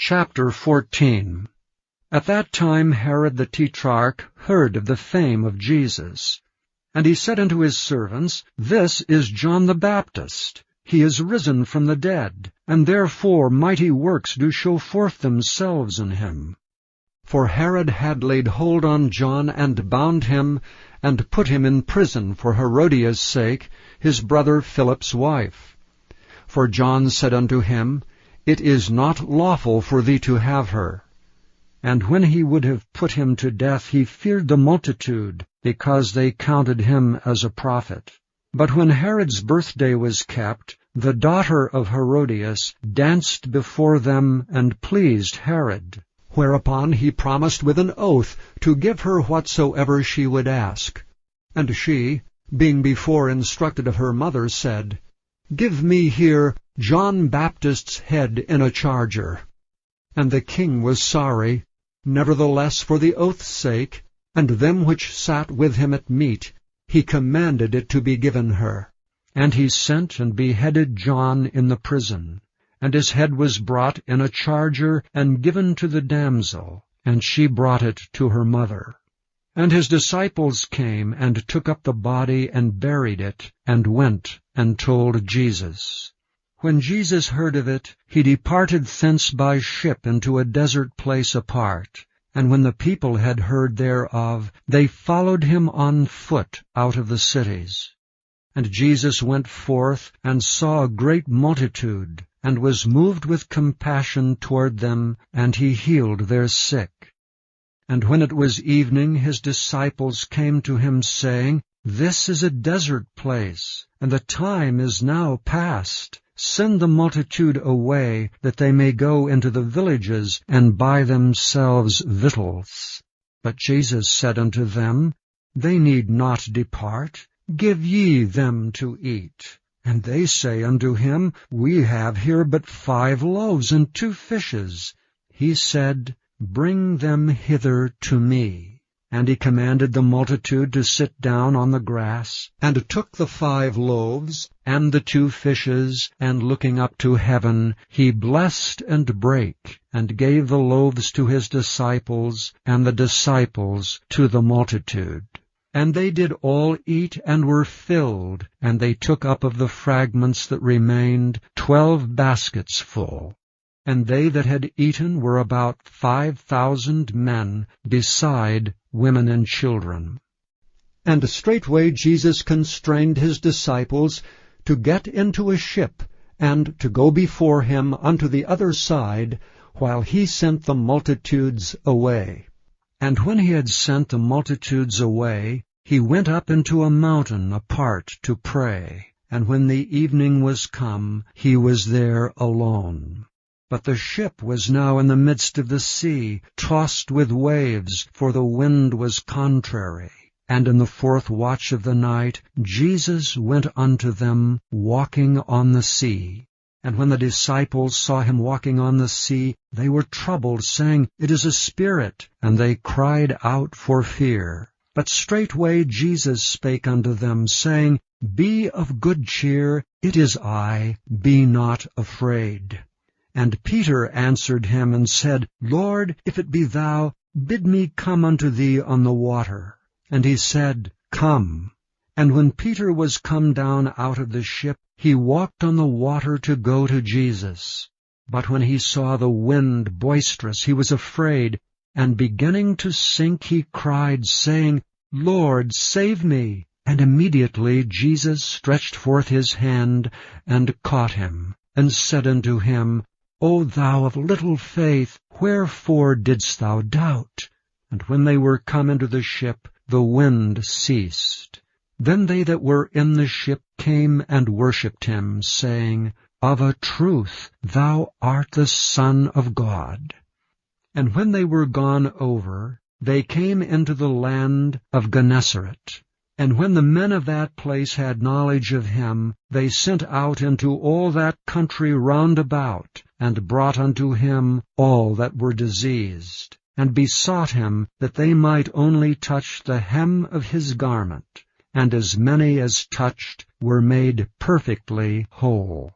Chapter 14. At that time Herod the tetrarch heard of the fame of Jesus. And he said unto his servants, This is John the Baptist. He is risen from the dead, and therefore mighty works do show forth themselves in him. For Herod had laid hold on John, and bound him, and put him in prison for Herodias' sake, his brother Philip's wife. For John said unto him, It is not lawful for thee to have her. And when he would have put him to death, he feared the multitude, because they counted him as a prophet. But when Herod's birthday was kept, the daughter of Herodias danced before them and pleased Herod. Whereupon he promised with an oath to give her whatsoever she would ask. And she, being before instructed of her mother, said, Give me here John Baptist's head in a charger. And the king was sorry, nevertheless for the oath's sake, and them which sat with him at meat, he commanded it to be given her. And he sent and beheaded John in the prison. And his head was brought in a charger and given to the damsel, and she brought it to her mother. And his disciples came and took up the body and buried it, and went and told Jesus. When Jesus heard of it, he departed thence by ship into a desert place apart. And when the people had heard thereof, they followed him on foot out of the cities. And Jesus went forth and saw a great multitude, and was moved with compassion toward them, and he healed their sick. And when it was evening, his disciples came to him, saying, This is a desert place, and the time is now past. Send the multitude away, that they may go into the villages, and buy themselves victuals. But Jesus said unto them, They need not depart. Give ye them to eat. And they say unto him, We have here but 5 loaves and 2 fishes. He said, Bring them hither to me. And he commanded the multitude to sit down on the grass, and took the 5 loaves and the 2 fishes, and looking up to heaven, he blessed and brake, and gave the loaves to his disciples, and the disciples to the multitude. And they did all eat, and were filled, and they took up of the fragments that remained 12 baskets full. And they that had eaten were about 5,000 men, beside women and children. And straightway Jesus constrained his disciples to get into a ship, and to go before him unto the other side, while he sent the multitudes away. And when he had sent the multitudes away, he went up into a mountain apart to pray. And when the evening was come, he was there alone. But the ship was now in the midst of the sea, tossed with waves, for the wind was contrary. And in the 4th watch of the night, Jesus went unto them, walking on the sea. And when the disciples saw him walking on the sea, they were troubled, saying, It is a spirit. And they cried out for fear. But straightway Jesus spake unto them, saying, Be of good cheer, it is I, be not afraid. And Peter answered him and said, Lord, if it be thou, bid me come unto thee on the water. And he said, Come. And when Peter was come down out of the ship, he walked on the water to go to Jesus. But when he saw the wind boisterous, he was afraid, and beginning to sink, he cried, saying, Lord, save me. And immediately Jesus stretched forth his hand, and caught him, and said unto him, O thou of little faith, wherefore didst thou doubt? And when they were come into the ship, the wind ceased. Then they that were in the ship came and worshipped him, saying, Of a truth thou art the Son of God. And when they were gone over, they came into the land of Gennesaret. And when the men of that place had knowledge of him, they sent out into all that country round about, and brought unto him all that were diseased, and besought him that they might only touch the hem of his garment. And as many as touched were made perfectly whole.